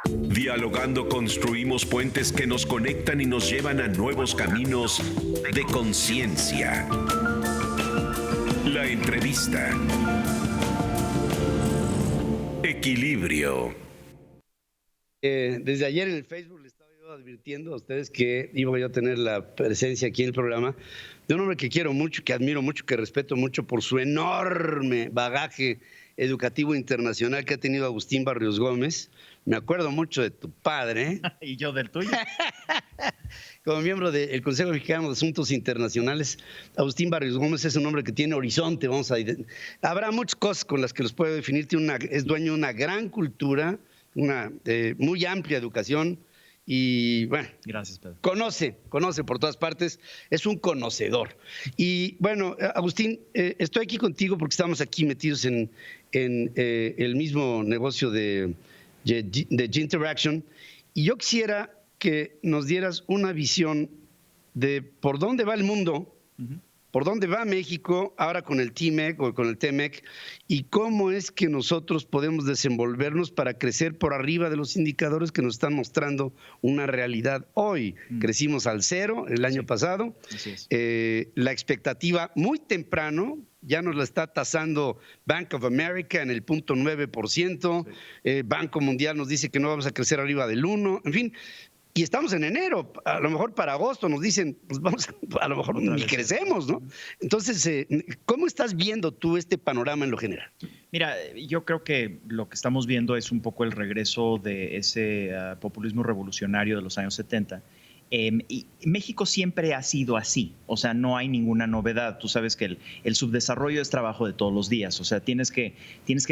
Dialogando construimos puentes que nos conectan y nos llevan a nuevos caminos de conciencia. La entrevista. Equilibrio. Desde ayer en el Facebook les estaba yo advirtiendo a ustedes que iba yo a tener la presencia aquí en el programa de un hombre que quiero mucho, que admiro mucho, que respeto mucho por su enorme bagaje educativo internacional que ha tenido Agustín Barrios Gómez. Me acuerdo mucho de tu padre. Y yo del tuyo. Como miembro del Consejo Mexicano de Asuntos Internacionales, Agustín Barrios Gómez es un hombre que tiene horizonte. Habrá muchas cosas con las que los puedo definir. Es dueño de una gran cultura, una muy amplia educación y, bueno, gracias, Pedro. Conoce por todas partes, es un conocedor. Y, bueno, Agustín, estoy aquí contigo porque estamos aquí metidos en el mismo negocio de G-Interaction, y yo quisiera que nos dieras una visión de por dónde va el mundo, por dónde va México ahora con el TMEC o con el TEMEC, y cómo es que nosotros podemos desenvolvernos para crecer por arriba de los indicadores que nos están mostrando una realidad hoy. Crecimos al 0 el año pasado. Así es. La expectativa muy temprano ya nos la está tasando Bank of America en el 0.9%. Sí. Banco Mundial nos dice que no vamos a crecer arriba del 1%. En fin, y estamos en enero. A lo mejor para agosto nos dicen, pues a lo mejor ni crecemos, ¿no? Entonces, ¿cómo estás viendo tú este panorama en lo general? Mira, yo creo que lo que estamos viendo es un poco el regreso de ese populismo revolucionario de los años 70. Y México siempre ha sido así, o sea, no hay ninguna novedad. Tú sabes que el subdesarrollo es trabajo de todos los días, o sea, tienes que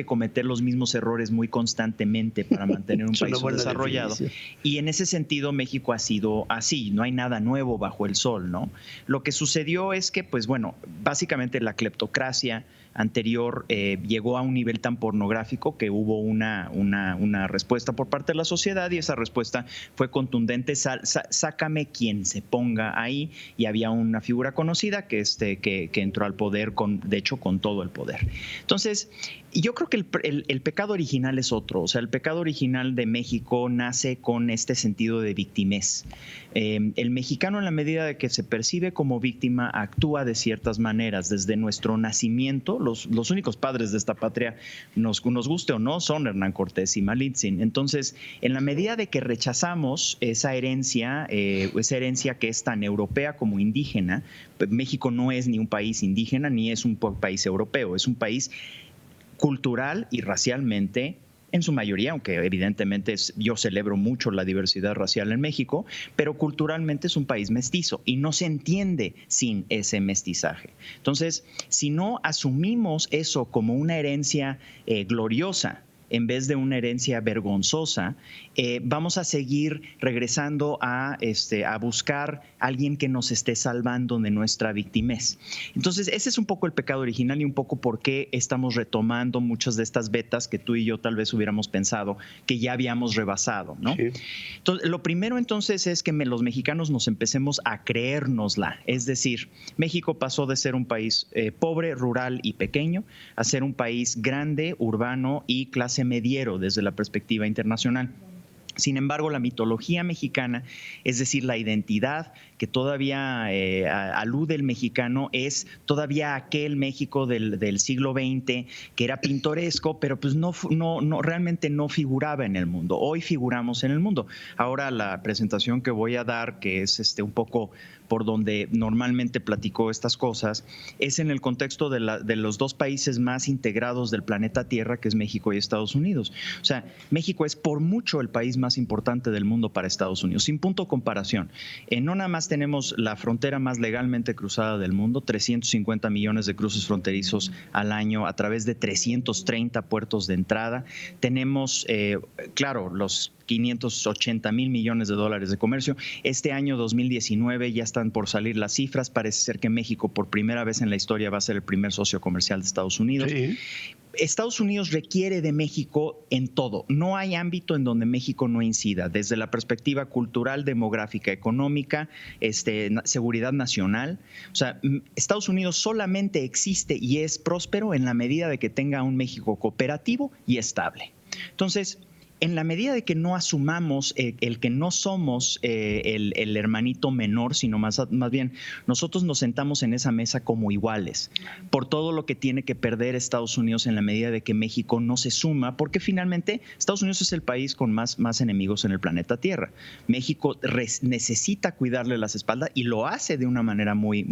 cometer los mismos errores muy constantemente para mantener un país subdesarrollado. Y en ese sentido, México ha sido así, no hay nada nuevo bajo el sol, ¿no? Lo que sucedió es que, pues bueno, básicamente la cleptocracia anterior llegó a un nivel tan pornográfico que hubo una respuesta por parte de la sociedad, y esa respuesta fue contundente: sácame quien se ponga ahí, y había una figura conocida que entró al poder de hecho con todo el poder. Entonces, yo creo que el pecado original es otro. O sea, el pecado original de México nace con este sentido de victimez. El mexicano, en la medida de que se percibe como víctima, actúa de ciertas maneras. Desde nuestro nacimiento, los únicos padres de esta patria, nos guste o no, son Hernán Cortés y Malintzin. Entonces, en la medida de que rechazamos esa herencia que es tan europea como indígena, México no es ni un país indígena ni es un país europeo, es un país cultural y racialmente, en su mayoría, aunque evidentemente yo celebro mucho la diversidad racial en México, pero culturalmente es un país mestizo y no se entiende sin ese mestizaje. Entonces, si no asumimos eso como una herencia gloriosa, en vez de una herencia vergonzosa, vamos a seguir regresando a buscar a alguien que nos esté salvando de nuestra victimez. Entonces, ese es un poco el pecado original y un poco por qué estamos retomando muchas de estas vetas que tú y yo tal vez hubiéramos pensado que ya habíamos rebasado, ¿no? Sí. Entonces, lo primero entonces es que los mexicanos nos empecemos a creérnosla. Es decir, México pasó de ser un país pobre, rural y pequeño a ser un país grande, urbano y clase mediero desde la perspectiva internacional. Sin embargo, la mitología mexicana, es decir, la identidad que todavía alude el mexicano, es todavía aquel México del siglo XX que era pintoresco, pero pues no realmente no figuraba en el mundo. Hoy figuramos en el mundo. Ahora la presentación que voy a dar, que es un poco por donde normalmente platico estas cosas, es en el contexto de los dos países más integrados del planeta Tierra, que es México y Estados Unidos. O sea, México es por mucho el país más importante del mundo para Estados Unidos, sin punto de comparación. No nada más tenemos la frontera más legalmente cruzada del mundo, 350 millones de cruces fronterizos al año a través de 330 puertos de entrada. Tenemos, claro, los 580 mil millones de dólares de comercio. Este año 2019 ya están por salir las cifras. Parece ser que México por primera vez en la historia va a ser el primer socio comercial de Estados Unidos. Sí. Estados Unidos requiere de México en todo. No hay ámbito en donde México no incida, desde la perspectiva cultural, demográfica, económica, seguridad nacional. O sea, Estados Unidos solamente existe y es próspero en la medida de que tenga un México cooperativo y estable. Entonces, en la medida de que no asumamos el que no somos el hermanito menor, sino más bien nosotros nos sentamos en esa mesa como iguales por todo lo que tiene que perder Estados Unidos en la medida de que México no se suma, porque finalmente Estados Unidos es el país con más enemigos en el planeta Tierra. México necesita cuidarle las espaldas y lo hace de una manera muy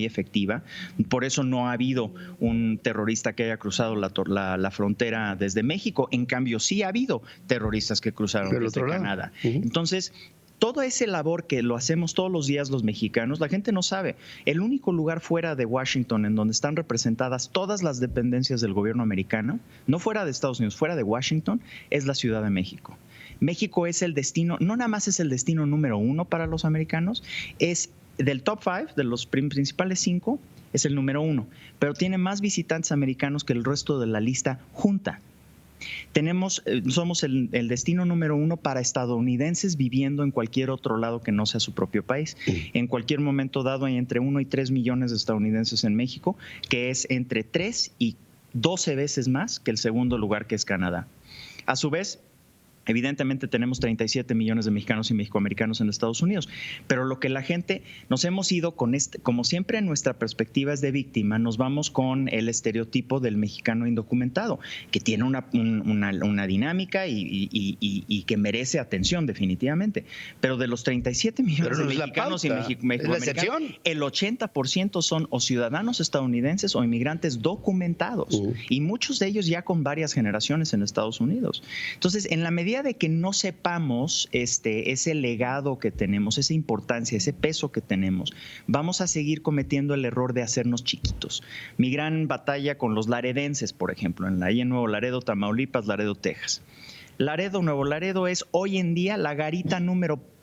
efectiva. Por eso no ha habido un terrorista que haya cruzado la frontera desde México. En cambio, sí ha habido terroristas que cruzaron desde Canadá. Entonces, todo ese labor que lo hacemos todos los días los mexicanos, la gente no sabe. El único lugar fuera de Washington en donde están representadas todas las dependencias del gobierno americano, no fuera de Estados Unidos, fuera de Washington, es la Ciudad de México. México es el destino, no nada más es el destino número 1 para los americanos, es del top 5, de los principales 5, es el número 1, pero tiene más visitantes americanos que el resto de la lista junta. Somos el destino número 1 para estadounidenses viviendo en cualquier otro lado que no sea su propio país. En cualquier momento dado hay entre 1 y 3 millones de estadounidenses en México, que es entre 3 y 12 veces más que el segundo lugar, que es Canadá. A su vez, evidentemente tenemos 37 millones de mexicanos y mexicoamericanos en Estados Unidos, pero lo que la gente nos hemos ido con como siempre nuestra perspectiva es de víctima, nos vamos con el estereotipo del mexicano indocumentado, que tiene una dinámica y que merece atención definitivamente. Pero de los 37 millones de mexicanos y mexicoamericanos, el 80% son o ciudadanos estadounidenses o inmigrantes documentados, y muchos de ellos ya con varias generaciones en Estados Unidos. Entonces, en la medida de que no sepamos ese legado que tenemos, esa importancia, ese peso que tenemos, vamos a seguir cometiendo el error de hacernos chiquitos. Mi gran batalla con los laredenses, por ejemplo, ahí en Nuevo Laredo, Tamaulipas, Laredo, Texas. Nuevo Laredo es hoy en día la garita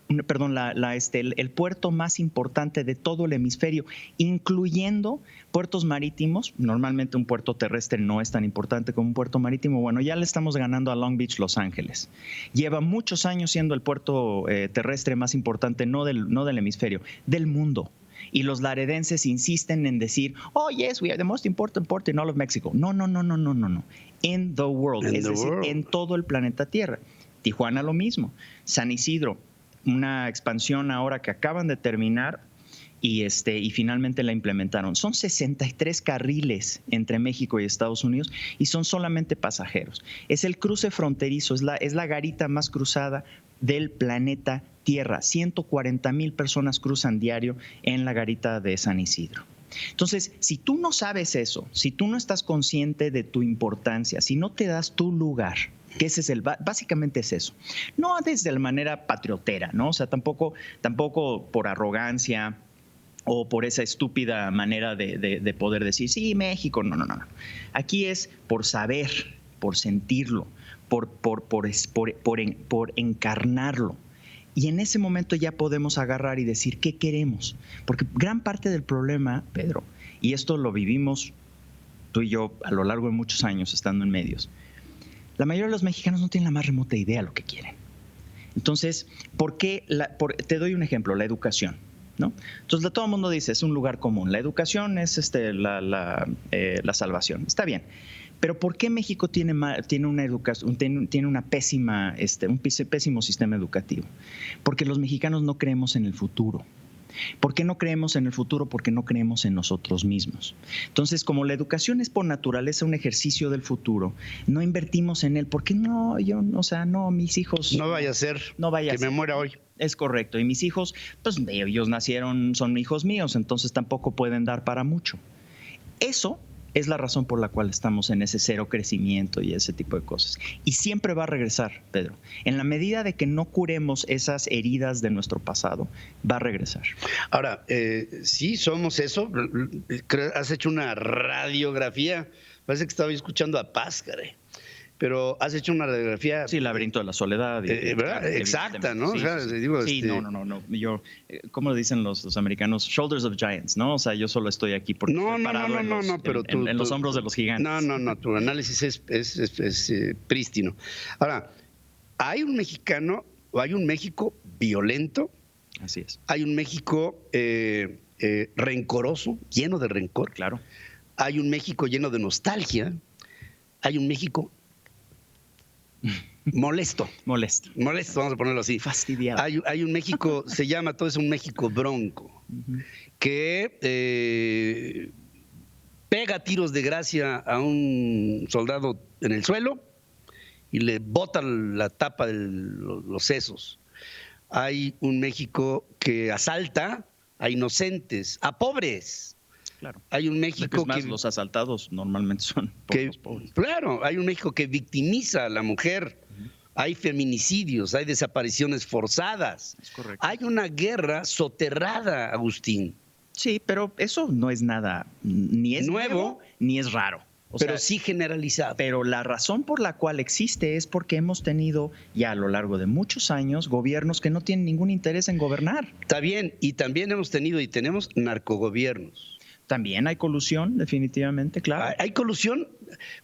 el puerto más importante de todo el hemisferio, incluyendo puertos marítimos. Normalmente un puerto terrestre no es tan importante como un puerto marítimo. Bueno, ya le estamos ganando a Long Beach, Los Ángeles. Lleva muchos años siendo el puerto terrestre más importante, no del hemisferio, del mundo. Y los laredenses insisten en decir, oh, yes, we are the most important port in all of Mexico. No. In the world, es decir, en todo el planeta Tierra. Tijuana lo mismo. San Isidro, una expansión ahora que acaban de terminar y finalmente la implementaron. Son 63 carriles entre México y Estados Unidos y son solamente pasajeros. Es el cruce fronterizo, es la garita más cruzada del planeta Tierra. 140,000 personas cruzan diario en la garita de San Isidro. Entonces, si tú no sabes eso, si tú no estás consciente de tu importancia, si no te das tu lugar, que básicamente es eso. No desde la manera patriotera, ¿no? O sea, tampoco por arrogancia o por esa estúpida manera de poder decir, sí, México, no. Aquí es por saber, por sentirlo, por encarnarlo. Y en ese momento ya podemos agarrar y decir qué queremos. Porque gran parte del problema, Pedro, y esto lo vivimos tú y yo a lo largo de muchos años estando en medios, la mayoría de los mexicanos no tienen la más remota idea de lo que quieren. Entonces, te doy un ejemplo, la educación, ¿no? Entonces, todo el mundo dice, es un lugar común. La educación es la salvación. Está bien. Pero ¿por qué México tiene una educación, tiene un pésimo sistema educativo? Porque los mexicanos no creemos en el futuro. ¿Por qué no creemos en el futuro? Porque no creemos en nosotros mismos. Entonces, como la educación es por naturaleza un ejercicio del futuro, no invertimos en él. Porque no, mis hijos... No vaya a ser que me muera hoy. Es correcto. Y mis hijos, pues ellos son hijos míos, entonces tampoco pueden dar para mucho. Eso es la razón por la cual estamos en ese cero crecimiento y ese tipo de cosas. Y siempre va a regresar, Pedro. En la medida de que no curemos esas heridas de nuestro pasado, va a regresar. Ahora, sí, somos eso. Has hecho una radiografía. Parece que estaba escuchando a Paz, caray. Pero has hecho una radiografía... Sí, Laberinto de la Soledad. ¿Verdad? Exacta, ¿no? No. Yo, ¿cómo lo dicen los americanos? Shoulders of giants, ¿no? O sea, yo solo estoy aquí porque estoy parado en los hombros de los gigantes. No, tu análisis es prístino. Ahora, hay un México violento. Así es. Hay un México rencoroso, lleno de rencor. Claro. Hay un México lleno de nostalgia. Hay un México molesto. Molesto. Molesto, vamos a ponerlo así. Fastidiado. Hay un México, se llama todo eso un México bronco, que pega tiros de gracia a un soldado en el suelo y le bota la tapa de los sesos. Hay un México que asalta a inocentes, a pobres. Claro. Hay un México que los asaltados normalmente son los pobres. Claro, hay un México que victimiza a la mujer. Hay feminicidios, hay desapariciones forzadas. Es correcto. Hay una guerra soterrada, Agustín. Sí, pero eso no es nada, ni es nuevo ni es raro. Pero sí generalizado. Pero la razón por la cual existe es porque hemos tenido ya a lo largo de muchos años gobiernos que no tienen ningún interés en gobernar. Está bien, y también hemos tenido y tenemos narcogobiernos. También hay colusión, definitivamente, claro. Hay colusión.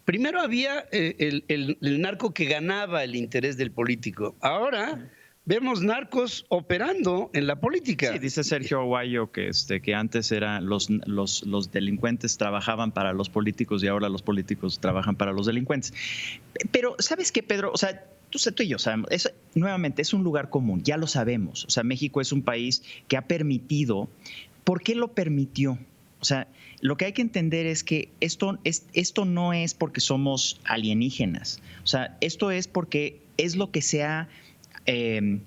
Primero había el narco que ganaba el interés del político. Ahora vemos narcos operando en la política. Sí, dice Sergio Aguayo que antes eran los delincuentes trabajaban para los políticos y ahora los políticos trabajan para los delincuentes. Pero, ¿sabes qué, Pedro? O sea, tú y yo sabemos, nuevamente es un lugar común, ya lo sabemos. O sea, México es un país que ha permitido. ¿Por qué lo permitió? O sea, lo que hay que entender es que esto no es porque somos alienígenas. O sea, esto es porque es lo que se ha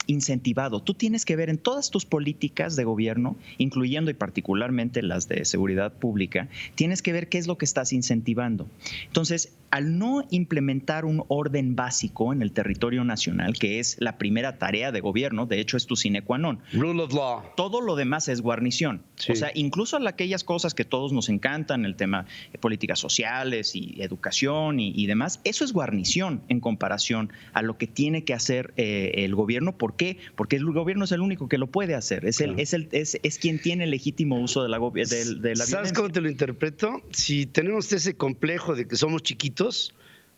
incentivado. Tú tienes que ver en todas tus políticas de gobierno, incluyendo y particularmente las de seguridad pública, tienes que ver qué es lo que estás incentivando. Entonces, al no implementar un orden básico en el territorio nacional, que es la primera tarea de gobierno, de hecho es tu sine qua non. Rule of law. Todo lo demás es guarnición. Sí. O sea, incluso aquellas cosas que todos nos encantan, el tema de políticas sociales y educación y demás, eso es guarnición en comparación a lo que tiene que hacer el gobierno. ¿Por qué? Porque el gobierno es el único que lo puede hacer. Es quien tiene el legítimo uso de la violencia. ¿Sabes cómo te lo interpreto? Si tenemos ese complejo de que somos chiquitos,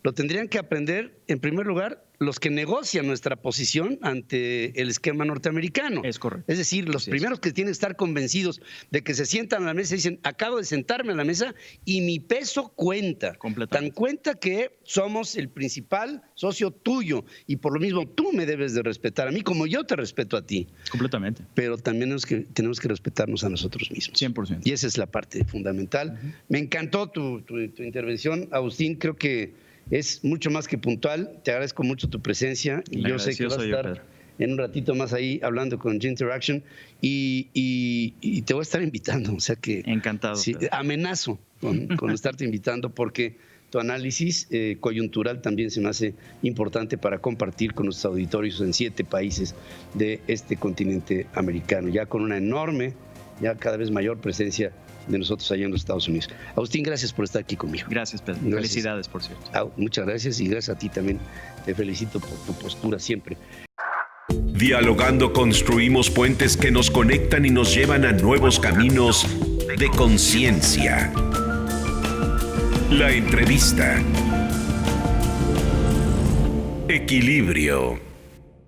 lo tendrían que aprender, en primer lugar, los que negocian nuestra posición ante el esquema norteamericano. Es correcto. Es decir, los primeros que tienen que estar convencidos de que se sientan a la mesa y dicen, acabo de sentarme a la mesa y mi peso cuenta. Tan cuenta que somos el principal socio tuyo y por lo mismo tú me debes de respetar a mí como yo te respeto a ti. Completamente. Pero también tenemos que respetarnos a nosotros mismos. 100%. Y esa es la parte fundamental. Me encantó tu intervención, Agustín. Creo que es mucho más que puntual. Te agradezco mucho tu presencia. Y yo sé que vas a estar en un ratito más ahí hablando con G-Interaction y te voy a estar invitando. O sea que encantado. Sí, amenazo con estarte invitando porque tu análisis coyuntural también se me hace importante para compartir con nuestros auditorios en 7 países de este continente americano, ya con una enorme, ya cada vez mayor presencia de nosotros allá en los Estados Unidos. Agustín, gracias por estar aquí conmigo. Gracias, Pedro. Gracias. Felicidades, por cierto. Muchas gracias y gracias a ti también. Te felicito por tu postura siempre. Dialogando construimos puentes que nos conectan y nos llevan a nuevos caminos de conciencia. La entrevista. Equilibrio.